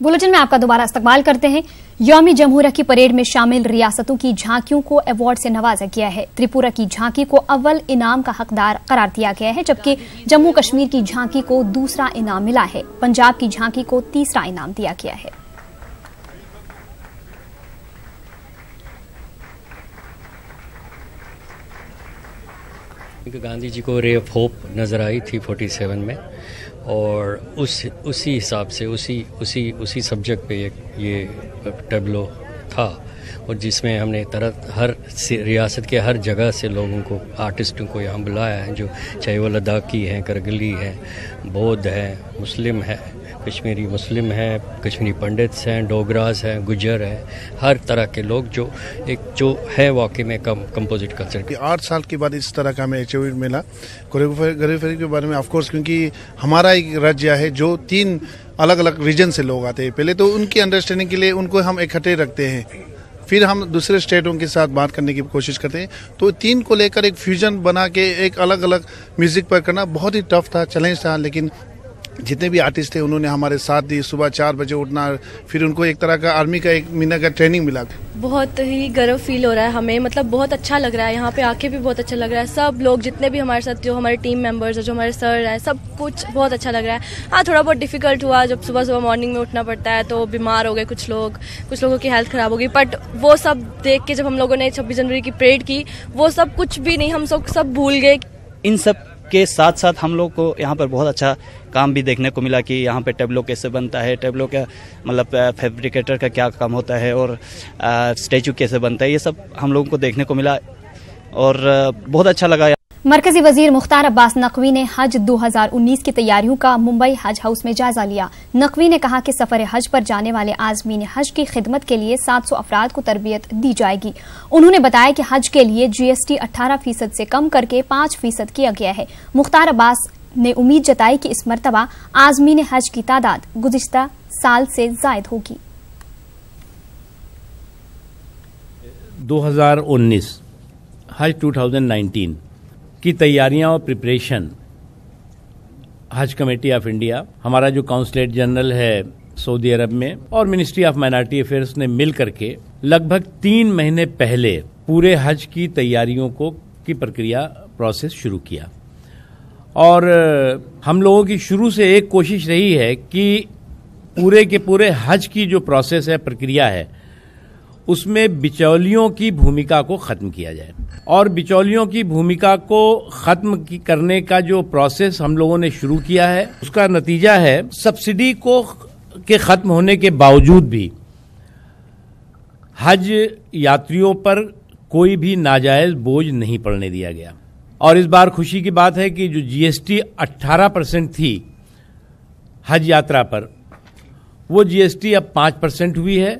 Bulletin में आपका दोबारा इस्तकबाल करते हैं। यौम जमहूरिया की परेड में शामिल रियासतों की झांकियों को अवार्ड से नवाजा गया है। त्रिपुरा की झांकी को अव्वल इनाम का हकदार करार दिया गया है, जबकि जम्मू कश्मीर की झांकी को दूसरा इनाम मिला है। पंजाब की झांकी को तीसरा इनाम दिया गया है। गांधी जी को रे ऑफ होप नज़र आई थी 47 में, और उसी हिसाब से उसी सब्जेक्ट पे ये टेबलो था, और जिसमें हमने हर रियासत के हर जगह से लोगों को, आर्टिस्टों को यहाँ बुलाया है, जो चाहे वो लद्दाखी हैं, करगिली हैं, बौद्ध हैं, मुस्लिम है, कश्मीरी मुस्लिम हैं, कश्मीरी पंडित्स हैं, डोगरास हैं, गुजर हैं, हर तरह के लोग जो है वाकई में कंपोजिट कल्चर की। 8 साल के बाद इस तरह का हमें अचीवमेंट मिला कोरियोग्राफी के बारे में। ऑफकोर्स क्योंकि हमारा एक राज्य है जो 3 अलग अलग रीजन से लोग आते हैं, पहले तो उनकी अंडरस्टैंडिंग के लिए उनको हम इकट्ठे रखते हैं, फिर हम दूसरे स्टेटों के साथ बात करने की कोशिश करते हैं। तो 3 को लेकर एक फ्यूजन बना के एक अलग अलग म्यूजिक पर करना बहुत ही टफ था, चैलेंज था, लेकिन जितने भी आर्टिस्ट थे उन्होंने हमारे साथ दी। सुबह 4 बजे उठना, फिर उनको एक तरह का आर्मी का 1 महीना का ट्रेनिंग मिला। बहुत ही गर्व फील हो रहा है हमें, मतलब बहुत अच्छा लग रहा है। यहाँ पे आके भी बहुत अच्छा लग रहा है। सब लोग जितने भी हमारे साथ, जो हमारे टीम मेंबर्स है, जो हमारे सर है, सब कुछ बहुत अच्छा लग रहा है। हाँ, थोड़ा बहुत डिफिकल्ट हुआ जब सुबह मॉर्निंग में उठना पड़ता है, तो बीमार हो गए कुछ लोगों की हेल्थ खराब हो गई, बट वो सब देख के जब हम लोगों ने 26 जनवरी की परेड की, वो सब कुछ भी नहीं, हम सब भूल गए। इन सब के साथ साथ हम लोग को यहाँ पर बहुत अच्छा काम भी देखने को मिला कि यहाँ पे टेबलो कैसे बनता है, टेबलो का मतलब फैब्रिकेटर का क्या काम होता है, और स्टैचू कैसे बनता है, ये सब हम लोगों को देखने को मिला और बहुत अच्छा लगा। मरकजी वजीर मुख्तार अब्बास नकवी ने हज 2019 की तैयारियों का मुंबई हज हाउस में जायजा लिया। नकवी ने कहा कि सफर हज पर जाने वाले आजमीन हज की खिदमत के लिए 700 अफराद को तरबियत दी जाएगी। उन्होंने बताया कि हज के लिए GST 18% से कम करके 5% किया गया है। मुख्तार अब्बास ने उम्मीद जताई कि इस मरतबा आजमीन हज की तादाद गुज़िश्ता साल से जायद होगी। 2019 हज 2019 की तैयारियां और प्रिपरेशन हज कमेटी ऑफ इंडिया, हमारा जो काउंसलेट जनरल है सऊदी अरब में, और मिनिस्ट्री ऑफ माइनॉरिटी अफेयर्स ने मिल करके लगभग 3 महीने पहले पूरे हज की तैयारियों की प्रक्रिया प्रोसेस शुरू किया। और हम लोगों की शुरू से एक कोशिश रही है कि पूरे के पूरे हज की जो प्रोसेस है, प्रक्रिया है, उसमें बिचौलियों की भूमिका को खत्म किया जाए। और बिचौलियों की भूमिका को खत्म करने का जो प्रोसेस हम लोगों ने शुरू किया है, उसका नतीजा है सब्सिडी के खत्म होने के बावजूद भी हज यात्रियों पर कोई भी नाजायज बोझ नहीं पड़ने दिया गया। और इस बार खुशी की बात है कि जो GST 18% थी हज यात्रा पर, वो GST अब 5% हुई है,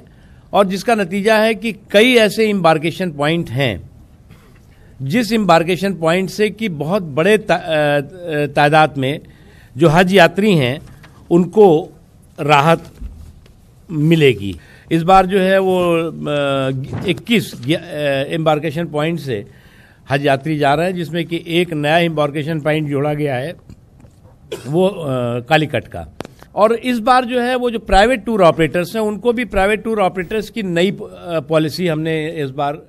और जिसका नतीजा है कि कई ऐसे एम्बार्केशन पॉइंट हैं जिस एम्बार्केशन पॉइंट से कि बहुत बड़े तादाद में जो हज यात्री हैं उनको राहत मिलेगी। इस बार जो है वो 21 एम्बार्केशन पॉइंट से हज यात्री जा रहे हैं, जिसमें कि एक नया एम्बार्केशन पॉइंट जोड़ा गया है, वो कालीकट का। और इस बार जो है वो जो प्राइवेट टूर ऑपरेटर्स हैं, उनको भी प्राइवेट टूर ऑपरेटर्स की नई पॉलिसी हमने इस बार